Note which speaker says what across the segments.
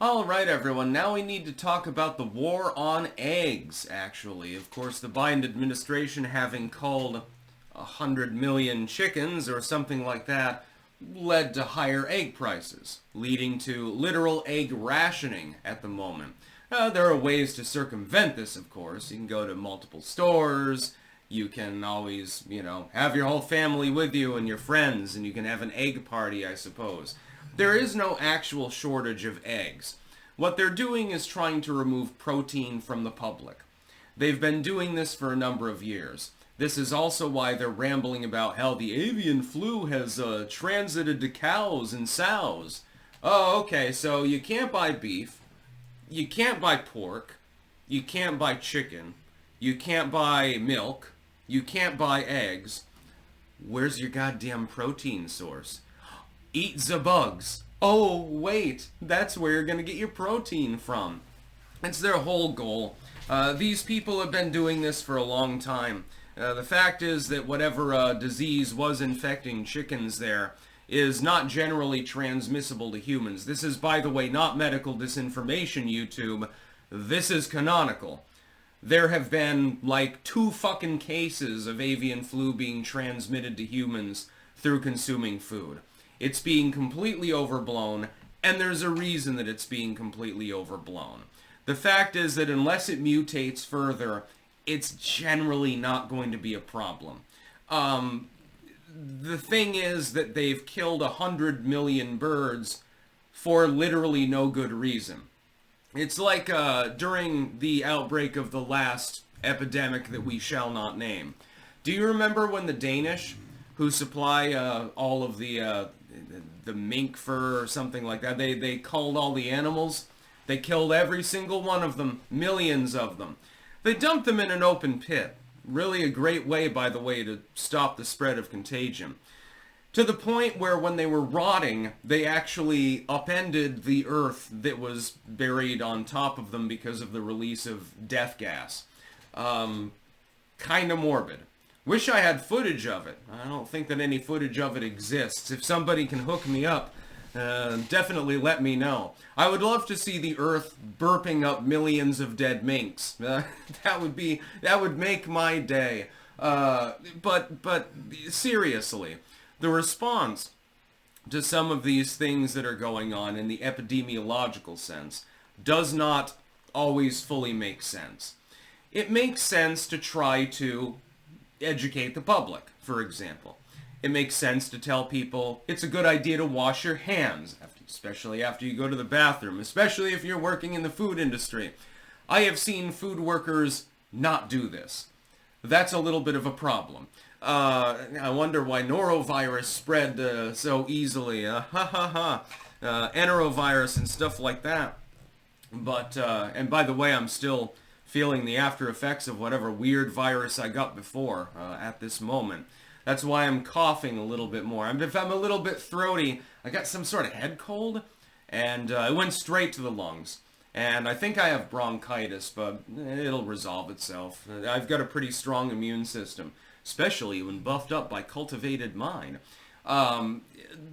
Speaker 1: Alright everyone, now we need to talk about the war on eggs, actually. Of course, the Biden administration having culled 100 million chickens or something like that led to higher egg prices, leading to literal egg rationing at the moment. There are ways to circumvent this, of course. You can go to multiple stores, you can always, have your whole family with you and your friends, and you can have an egg party, I suppose. There is no actual shortage of eggs. What they're doing is trying to remove protein from the public. They've been doing this for a number of years. This is also why they're rambling about how the avian flu has transited to cows and sows. Oh, okay, so you can't buy beef, you can't buy pork, you can't buy chicken, you can't buy milk, you can't buy eggs. Where's your goddamn protein source? Eat the bugs. Oh, wait, that's where you're going to get your protein from. It's their whole goal. These people have been doing this for a long time. The fact is that whatever disease was infecting chickens there is not generally transmissible to humans. This is, by the way, not medical disinformation, YouTube. This is canonical. There have been, like, 2 fucking cases of avian flu being transmitted to humans through consuming food. It's being completely overblown, and there's a reason that it's being completely overblown. The fact is that unless it mutates further, it's generally not going to be a problem. The thing is that they've killed 100 million birds for literally no good reason. It's like during the outbreak of the last epidemic that we shall not name. Do you remember when the Danish, who supply all of the mink fur or something like that, they culled all the animals? They killed every single one of them, millions of them. They dumped them in an open pit. Really a great way, by the way, to stop the spread of contagion. To the point where when they were rotting, they actually upended the earth that was buried on top of them because of the release of death gas. Kinda morbid. Wish I had footage of it. I don't think that any footage of it exists. If somebody can hook me up, definitely let me know. I would love to see the earth burping up millions of dead minks. That would make my day. But seriously, the response to some of these things that are going on in the epidemiological sense does not always fully make sense. It makes sense to try to educate the public, for example. It makes sense to tell people it's a good idea to wash your hands, especially after you go to the bathroom, especially if you're working in the food industry. I have seen food workers not do this. That's a little bit of a problem. I wonder why norovirus spread so easily. Enterovirus and stuff like that. But, and by the way, I'm still feeling the after effects of whatever weird virus I got before at this moment. That's why I'm coughing a little bit more. If I'm a little bit throaty, I got some sort of head cold, and it went straight to the lungs. And I think I have bronchitis, but it'll resolve itself. I've got a pretty strong immune system, especially when buffed up by cultivated mind. The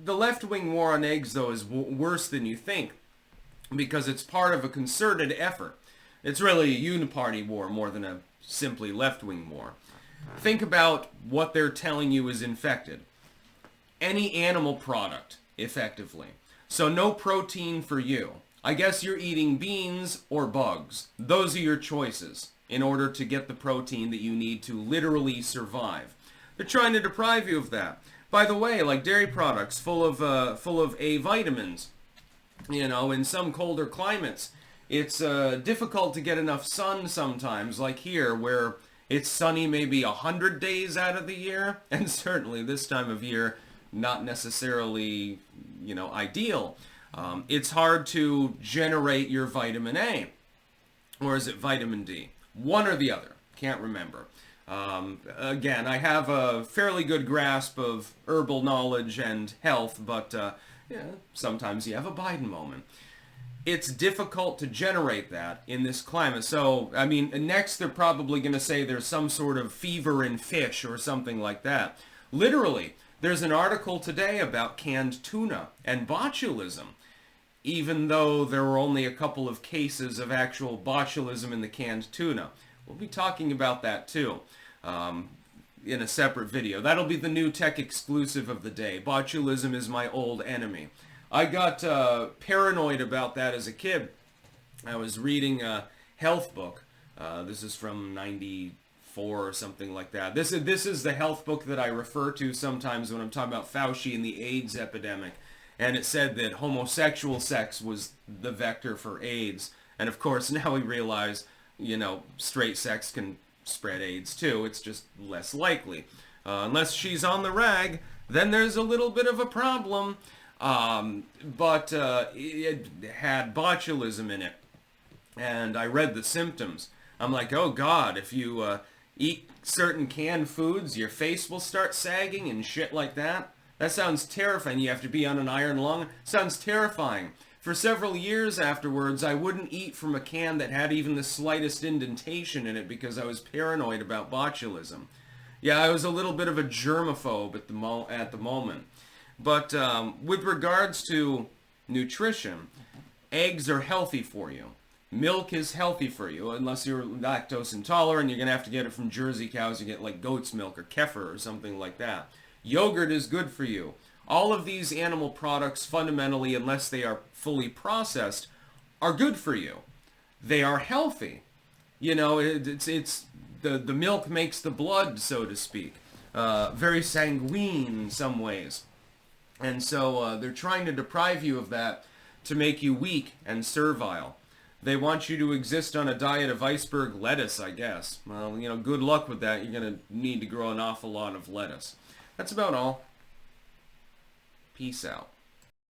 Speaker 1: left-wing war on eggs, though, is worse than you think, because it's part of a concerted effort. It's really a uniparty war more than a simply left-wing war. Think about what they're telling you is infected. Any animal product, effectively. So no protein for you. I guess you're eating beans or bugs. Those are your choices in order to get the protein that you need to literally survive. They're trying to deprive you of that. By the way, like dairy products full of A vitamins. In some colder climates, it's difficult to get enough sun sometimes, like here, where it's sunny maybe 100 days out of the year, and certainly this time of year, not necessarily, ideal. It's hard to generate your vitamin A, or is it vitamin D? One or the other, can't remember. Again, I have a fairly good grasp of herbal knowledge and health, but sometimes you have a Biden moment. It's difficult to generate that in this climate. So, next they're probably going to say there's some sort of fever in fish or something like that. Literally, there's an article today about canned tuna and botulism. even though there were only a couple of cases of actual botulism in the canned tuna. We'll be talking about that too in a separate video. That'll be the new tech exclusive of the day. Botulism is my old enemy. I got paranoid about that as a kid. I was reading a health book. This is from '94 or something like that. This is the health book that I refer to sometimes when I'm talking about Fauci and the AIDS epidemic. And it said that homosexual sex was the vector for AIDS. And of course, now we realize, straight sex can spread AIDS too. It's just less likely. Unless she's on the rag, then there's a little bit of a problem. But it had botulism in it. And I read the symptoms. I'm like, oh God, if you eat certain canned foods, your face will start sagging and shit like that. That sounds terrifying. You have to be on an iron lung. Sounds terrifying. For several years afterwards, I wouldn't eat from a can that had even the slightest indentation in it because I was paranoid about botulism. Yeah, I was a little bit of a germaphobe at the moment. But with regards to nutrition, eggs are healthy for you. Milk is healthy for you, unless you're lactose intolerant. You're going to have to get it from Jersey cows. You get like goat's milk or kefir or something like that. Yogurt is good for you. All of these animal products, fundamentally, unless they are fully processed, are good for you. They are healthy. It's the milk makes the blood, so to speak. Very sanguine in some ways. And so they're trying to deprive you of that to make you weak and servile. They want you to exist on a diet of iceberg lettuce, I guess. Well, good luck with that. You're going to need to grow an awful lot of lettuce. That's about all. Peace out.